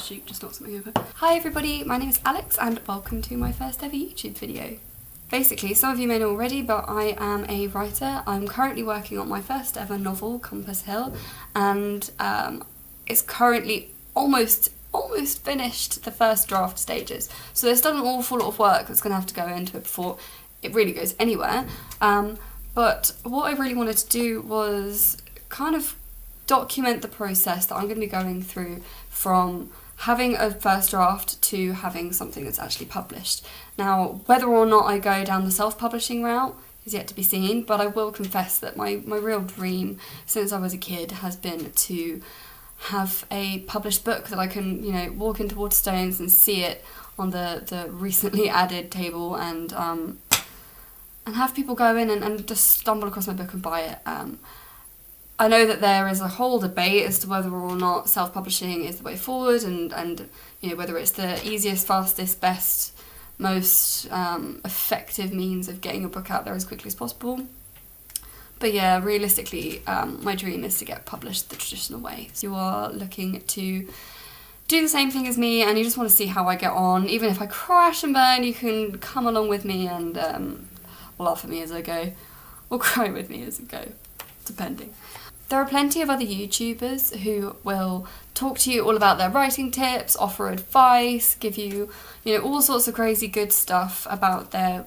shoot just knocked something over. Hi everybody, my name is Alex and welcome to my first ever YouTube video. Basically, some of you may know already, but I am a writer. I'm currently working on my first ever novel, Compass Hill, and it's currently almost finished the first draft stages. So there's still an awful lot of work that's going to have to go into it before it really goes anywhere. But what I really wanted to do was kind of document the process that I'm going to be going through from having a first draft to having something that's actually published. Now, whether or not I go down the self-publishing route is yet to be seen, but I will confess that my real dream since I was a kid has been to have a published book that I can, you know, walk into Waterstones and see it on the recently added table and have people go in and just stumble across my book and buy it. I know that there is a whole debate as to whether or not self-publishing is the way forward and you know, whether it's the easiest, fastest, best, most effective means of getting your book out there as quickly as possible. But yeah, realistically, my dream is to get published the traditional way. So you are looking to do the same thing as me and you just want to see how I get on. Even if I crash and burn, you can come along with me and laugh at me as I go, or cry with me as I go, depending. There are plenty of other YouTubers who will talk to you all about their writing tips, offer advice, give you, you know, all sorts of crazy good stuff about their,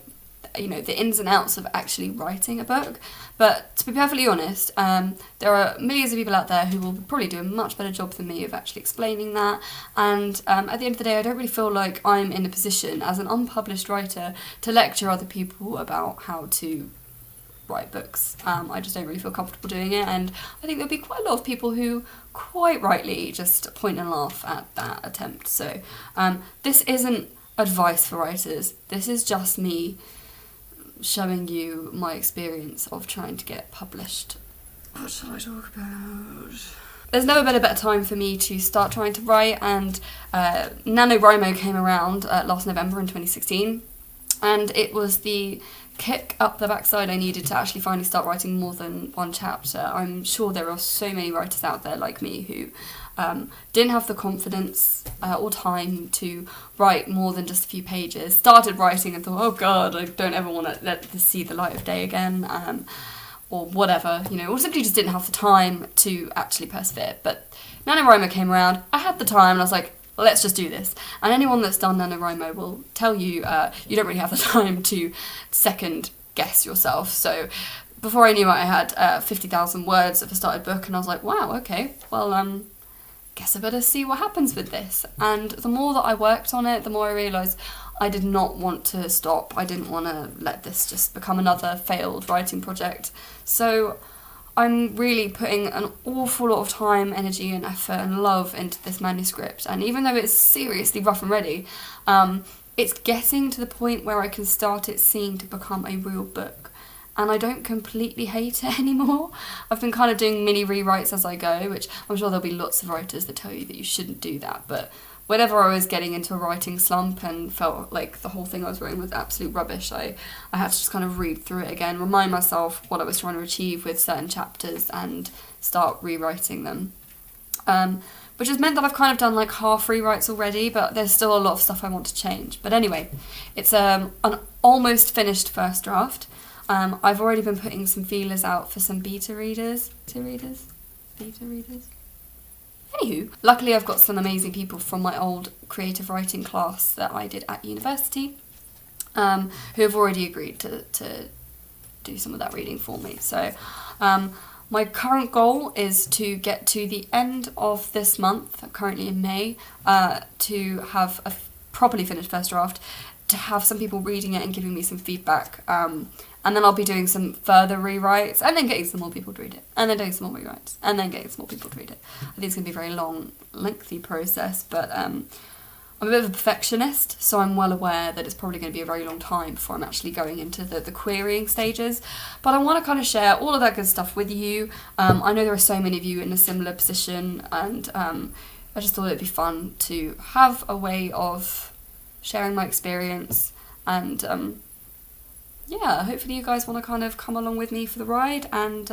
you know, the ins and outs of actually writing a book. But to be perfectly honest, there are millions of people out there who will probably do a much better job than me of actually explaining that. And at the end of the day, I don't really feel like I'm in a position as an unpublished writer to lecture other people about how to write books. I just don't really feel comfortable doing it, and I think there'll be quite a lot of people who quite rightly just point and laugh at that attempt. So this isn't advice for writers, this is just me showing you my experience of trying to get published. What shall I talk about? There's never been a better time for me to start trying to write, and NaNoWriMo came around last November in 2016, and it was the kick up the backside I needed to actually finally start writing more than one chapter. I'm sure there are so many writers out there like me who didn't have the confidence or time to write more than just a few pages, started writing and thought, oh god, I don't ever want to let this see the light of day again, or whatever, you know, or simply just didn't have the time to actually persevere. But NaNoWriMo came around, I had the time, and I was like, let's just do this. And anyone that's done NaNoWriMo will tell you you don't really have the time to second guess yourself. So before I knew it, I had 50,000 words of a started book, and I was like, wow, okay, well, guess I better see what happens with this. And the more that I worked on it, the more I realised I did not want to stop. I didn't want to let this just become another failed writing project. So I'm really putting an awful lot of time, energy and effort and love into this manuscript, and even though it's seriously rough and ready, it's getting to the point where I can start it seeing to become a real book, and I don't completely hate it anymore. I've been kind of doing mini rewrites as I go, which I'm sure there'll be lots of writers that tell you that you shouldn't do that, but whenever I was getting into a writing slump and felt like the whole thing I was writing was absolute rubbish, I had to just kind of read through it again, remind myself what I was trying to achieve with certain chapters and start rewriting them. Which has meant that I've kind of done like half rewrites already, but there's still a lot of stuff I want to change. But anyway, it's an almost finished first draft. I've already been putting some feelers out for some beta readers. Anywho, luckily I've got some amazing people from my old creative writing class that I did at university who have already agreed to do some of that reading for me. So my current goal is to get to the end of this month, currently in May, to have a properly finished first draft, to have some people reading it and giving me some feedback. And then I'll be doing some further rewrites, and then getting some more people to read it, and then doing some more rewrites, and then getting some more people to read it. I think it's going to be a very long, lengthy process, but I'm a bit of a perfectionist, so I'm well aware that it's probably going to be a very long time before I'm actually going into the querying stages. But I want to kind of share all of that good stuff with you. I know there are so many of you in a similar position, and I just thought it'd be fun to have a way of sharing my experience, and yeah, hopefully you guys want to kind of come along with me for the ride, and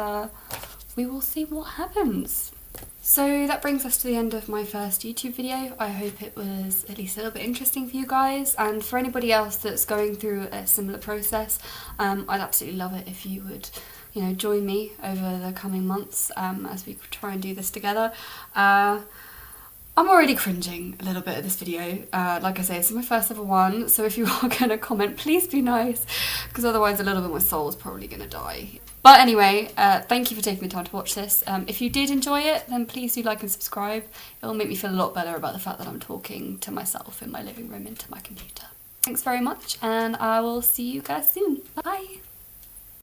we will see what happens. So that brings us to the end of my first YouTube video. I hope it was at least a little bit interesting for you guys, and for anybody else that's going through a similar process, I'd absolutely love it if you would, you know, join me over the coming months as we try and do this together. I'm already cringing a little bit at this video. Like I say, this is my first ever one, so if you are going to comment, please be nice, because otherwise a little bit of my soul is probably going to die. But anyway, thank you for taking the time to watch this. If you did enjoy it, then please do like and subscribe. It will make me feel a lot better about the fact that I'm talking to myself in my living room into my computer. Thanks very much, and I will see you guys soon. Bye!